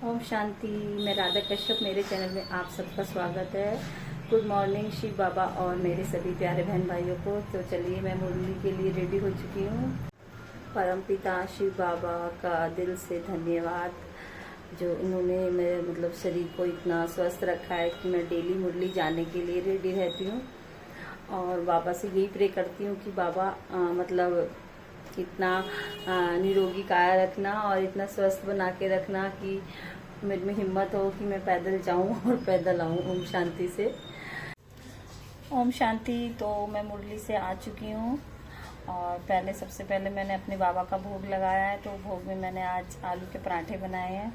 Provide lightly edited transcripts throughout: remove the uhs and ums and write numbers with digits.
ओम शांति। मैं राधा कश्यप, मेरे चैनल में आप सबका स्वागत है। गुड मॉर्निंग शिव बाबा और मेरे सभी प्यारे बहन भाइयों को। तो चलिए, मैं मुरली के लिए रेडी हो चुकी हूँ। परमपिता शिव बाबा का दिल से धन्यवाद, जो उन्होंने मेरे शरीर को इतना स्वस्थ रखा है कि मैं डेली मुरली जाने के लिए रेडी रहती हूँ। और बाबा से यही प्रे करती हूँ कि बाबा इतना निरोगी काया रखना और इतना स्वस्थ बना के रखना कि मेरे में हिम्मत हो कि मैं पैदल जाऊं और पैदल आऊं। ओम शांति से। ओम शांति। तो मैं मुरली से आ चुकी हूँ और सबसे पहले मैंने अपने बाबा का भोग लगाया है। तो भोग में मैंने आज आलू के पराठे बनाए हैं।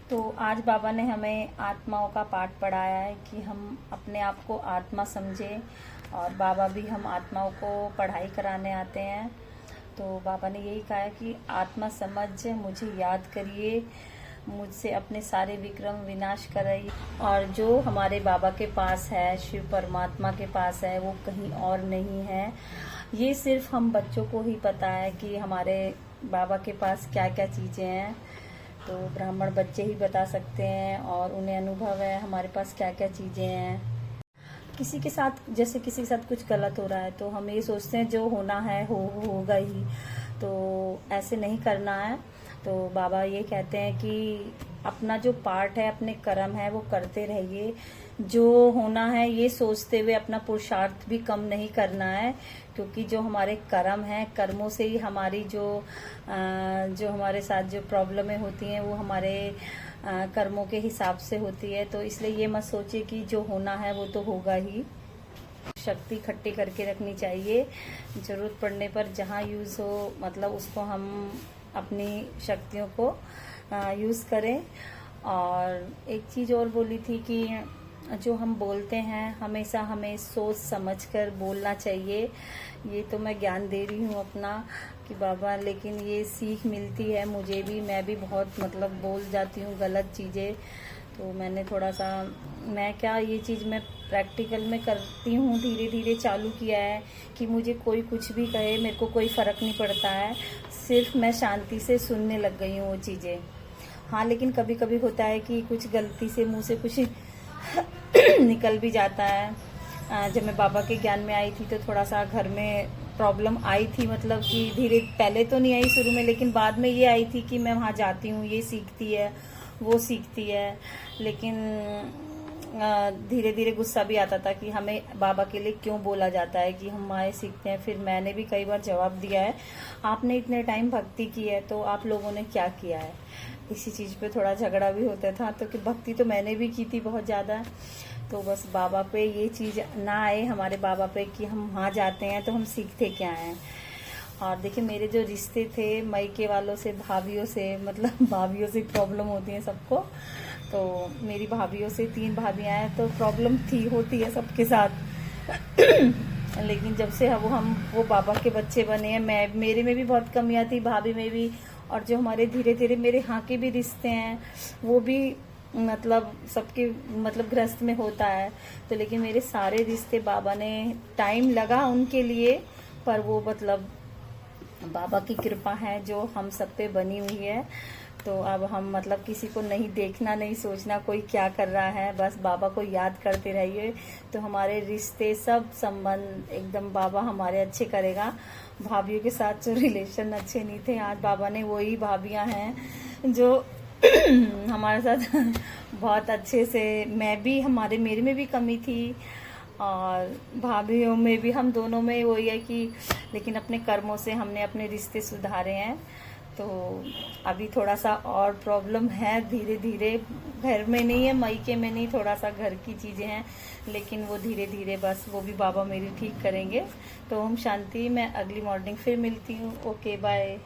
तो आज बाबा ने हमें आत्माओं का पाठ पढ़ाया है कि हम अपने आप को आत्मा समझें, और बाबा भी हम आत्माओं को पढ़ाई कराने आते हैं। तो बाबा ने यही कहा है कि आत्मा समझ मुझे याद करिए, मुझसे अपने सारे विक्रम विनाश कराइए। और जो हमारे बाबा के पास है, शिव परमात्मा के पास है, वो कहीं और नहीं है। ये सिर्फ हम बच्चों को ही पता है कि हमारे बाबा के पास क्या क्या चीज़ें हैं। तो ब्राह्मण बच्चे ही बता सकते हैं और उन्हें अनुभव है हमारे पास क्या क्या चीज़ें हैं। किसी के साथ कुछ गलत हो रहा है तो हम ये सोचते हैं जो होना है होगा ही, तो ऐसे नहीं करना है। तो बाबा ये कहते हैं कि अपना जो पार्ट है, अपने कर्म है, वो करते रहिए। जो होना है ये सोचते हुए अपना पुरुषार्थ भी कम नहीं करना है, क्योंकि जो हमारे कर्म है, कर्मों से ही हमारी जो हमारे साथ जो प्रॉब्लमें होती हैं वो हमारे कर्मों के हिसाब से होती है। तो इसलिए ये मत सोचिए कि जो होना है वो तो होगा ही। शक्ति इकट्ठी करके रखनी चाहिए, जरूरत पड़ने पर जहाँ यूज़ हो उसको हम अपनी शक्तियों को यूज़ करें। और एक चीज़ और बोली थी कि जो हम बोलते हैं हमेशा हमें सोच समझ कर बोलना चाहिए। ये तो मैं ज्ञान दे रही हूँ अपना कि बाबा, लेकिन ये सीख मिलती है मुझे भी। मैं भी बहुत बोल जाती हूँ गलत चीज़ें। तो मैंने ये चीज़ मैं प्रैक्टिकल में करती हूँ, धीरे धीरे चालू किया है कि मुझे कोई कुछ भी कहे, मेरे को कोई फ़र्क नहीं पड़ता है। सिर्फ मैं शांति से सुनने लग गई हूँ वो चीज़ें। हाँ, लेकिन कभी कभी होता है कि कुछ गलती से मुँह से कुछ निकल भी जाता है। जब मैं बाबा के ज्ञान में आई थी तो थोड़ा सा घर में प्रॉब्लम आई थी, कि पहले तो नहीं आई शुरू में, लेकिन बाद में ये आई थी कि मैं वहाँ जाती हूँ, ये सीखती है, वो सीखती है। लेकिन धीरे धीरे गुस्सा भी आता था कि हमें बाबा के लिए क्यों बोला जाता है कि हम माए सीखते हैं। फिर मैंने भी कई बार जवाब दिया है, आपने इतने टाइम भक्ति की है तो आप लोगों ने क्या किया है। इसी चीज़ पे थोड़ा झगड़ा भी होता था। तो कि भक्ति तो मैंने भी की थी बहुत ज़्यादा। तो बस बाबा पे ये चीज़ ना आए हमारे बाबा पे कि हम वहाँ जाते हैं तो हम सीखते क्या हैं। और देखिए, मेरे जो रिश्ते थे मायके वालों से, भाभीयों से, भाभीयों से प्रॉब्लम होती है सबको। तो मेरी भाभीयों से 3 भाभियाँ हैं, तो प्रॉब्लम होती है सबके साथ। लेकिन जब से वो बाबा के बच्चे बने हैं, मेरे में भी बहुत कमियाँ थी, भाभी में भी। और जो हमारे धीरे धीरे मेरे यहाँ के भी रिश्ते हैं वो भी सबके गृहस्थ में होता है। तो लेकिन मेरे सारे रिश्ते बाबा ने, टाइम लगा उनके लिए, पर वो बाबा की कृपा है जो हम सब पे बनी हुई है। तो अब हम किसी को नहीं देखना, नहीं सोचना कोई क्या कर रहा है, बस बाबा को याद करते रहिए। तो हमारे रिश्ते, सब संबंध एकदम बाबा हमारे अच्छे करेगा। भाभीयों के साथ जो रिलेशन अच्छे नहीं थे, आज बाबा ने वही भाभियां हैं जो हमारे साथ बहुत अच्छे से। मेरे में भी कमी थी और भाभीयों में भी, हम दोनों में वही है कि, लेकिन अपने कर्मों से हमने अपने रिश्ते सुधारे हैं। तो अभी थोड़ा सा और प्रॉब्लम है, धीरे धीरे, घर में नहीं है, मायके में नहीं, थोड़ा सा घर की चीज़ें हैं, लेकिन वो धीरे धीरे बस वो भी बाबा मेरी ठीक करेंगे। तो ओम शांति। मैं अगली मॉर्निंग फिर मिलती हूँ। Okay, bye.